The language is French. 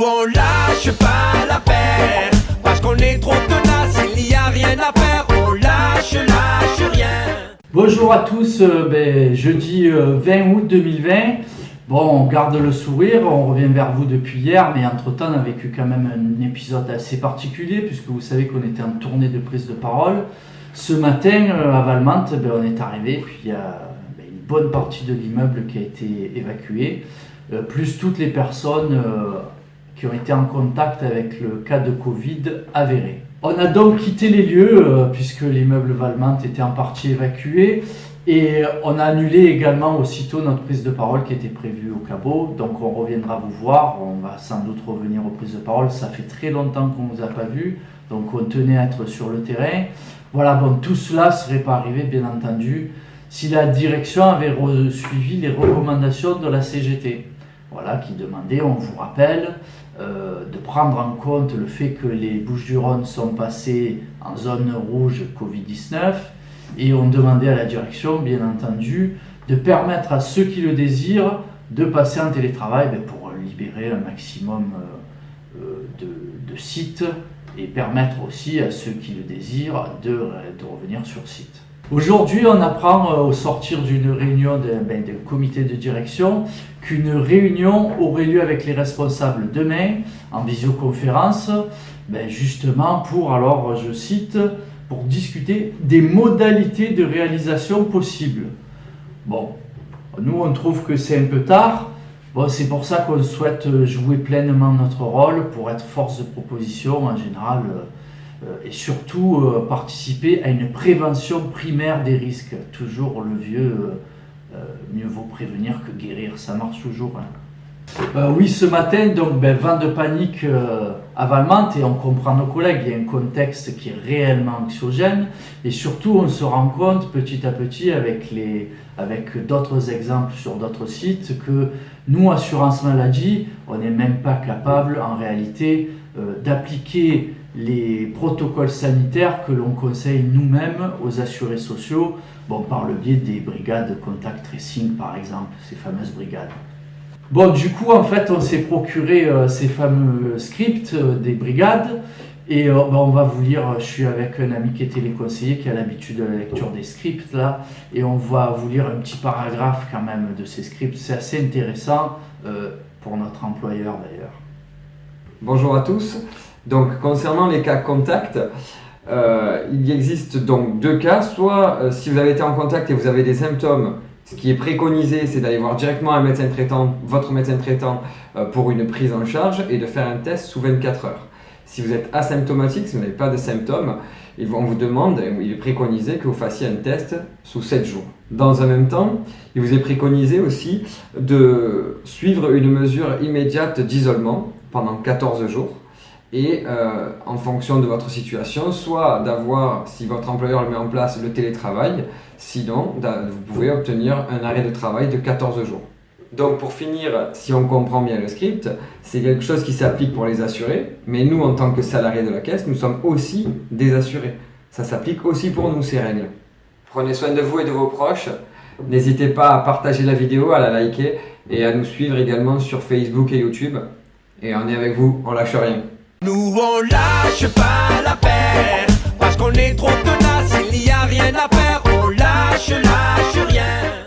on lâche pas l'affaire, parce qu'on est trop tenace, il n'y a rien à faire, on lâche rien. Bonjour à tous, jeudi 20 août 2020. Bon, on garde le sourire, on revient vers vous depuis hier, mais entre-temps on a vécu quand même un épisode assez particulier, puisque vous savez qu'on était en tournée de prise de parole. Ce matin, à Valmont, on est arrivé, puis il y a une bonne partie de l'immeuble qui a été évacuée, plus toutes les personnes qui ont été en contact avec le cas de Covid avéré. On a donc quitté les lieux, puisque l'immeuble Valmont était en partie évacué, et on a annulé également aussitôt notre prise de parole qui était prévue au Cabot. Donc on reviendra vous voir, on va sans doute revenir aux prises de parole, ça fait très longtemps qu'on ne vous a pas vu, donc on tenait à être sur le terrain. Voilà, bon, tout cela ne serait pas arrivé bien entendu si la direction avait suivi les recommandations de la CGT. Voilà, qui demandait, on vous rappelle, de prendre en compte le fait que les Bouches-du-Rhône sont passées en zone rouge Covid-19, et on demandait à la direction, bien entendu, de permettre à ceux qui le désirent de passer en télétravail pour libérer un maximum de sites et permettre aussi à ceux qui le désirent de revenir sur site. Aujourd'hui, on apprend au sortir d'une réunion d'un comité de direction qu'une réunion aurait lieu avec les responsables demain en visioconférence, justement pour, alors je cite, pour discuter des modalités de réalisation possibles. Bon, nous on trouve que c'est un peu tard. Bon, c'est pour ça qu'on souhaite jouer pleinement notre rôle pour être force de proposition en général et surtout participer à une prévention primaire des risques. Toujours le vieux, mieux vaut prévenir que guérir, ça marche toujours. Oui, ce matin, donc, vent de panique à Valmont, et on comprend nos collègues, il y a un contexte qui est réellement anxiogène, et surtout on se rend compte petit à petit avec d'autres exemples sur d'autres sites que nous, assurance maladie, on n'est même pas capable en réalité d'appliquer les protocoles sanitaires que l'on conseille nous-mêmes aux assurés sociaux, par le biais des brigades contact tracing par exemple, ces fameuses brigades. Bon, du coup, en fait, on s'est procuré ces fameux scripts des brigades, et on va vous lire, je suis avec un ami qui est téléconseiller, qui a l'habitude de la lecture des scripts, là, et on va vous lire un petit paragraphe quand même de ces scripts. C'est assez intéressant pour notre employeur d'ailleurs. Bonjour à tous. Donc, concernant les cas contact, il existe donc deux cas. Soit si vous avez été en contact et vous avez des symptômes, ce qui est préconisé, c'est d'aller voir directement un médecin traitant, votre médecin traitant, pour une prise en charge et de faire un test sous 24 heures. Si vous êtes asymptomatique, si vous n'avez pas de symptômes, on vous demande, il est préconisé que vous fassiez un test sous 7 jours. Dans un même temps, il vous est préconisé aussi de suivre une mesure immédiate d'isolement pendant 14 jours. Et en fonction de votre situation, soit d'avoir, si votre employeur le met en place, le télétravail, sinon vous pouvez obtenir un arrêt de travail de 14 jours. Donc pour finir, si on comprend bien le script, c'est quelque chose qui s'applique pour les assurés, mais nous en tant que salariés de la caisse, nous sommes aussi des assurés. Ça s'applique aussi pour nous ces règles. Prenez soin de vous et de vos proches. N'hésitez pas à partager la vidéo, à la liker et à nous suivre également sur Facebook et YouTube. Et on est avec vous, on lâche rien. Nous on lâche pas l'affaire, parce qu'on est trop tenace, il n'y a rien à faire, on lâche rien.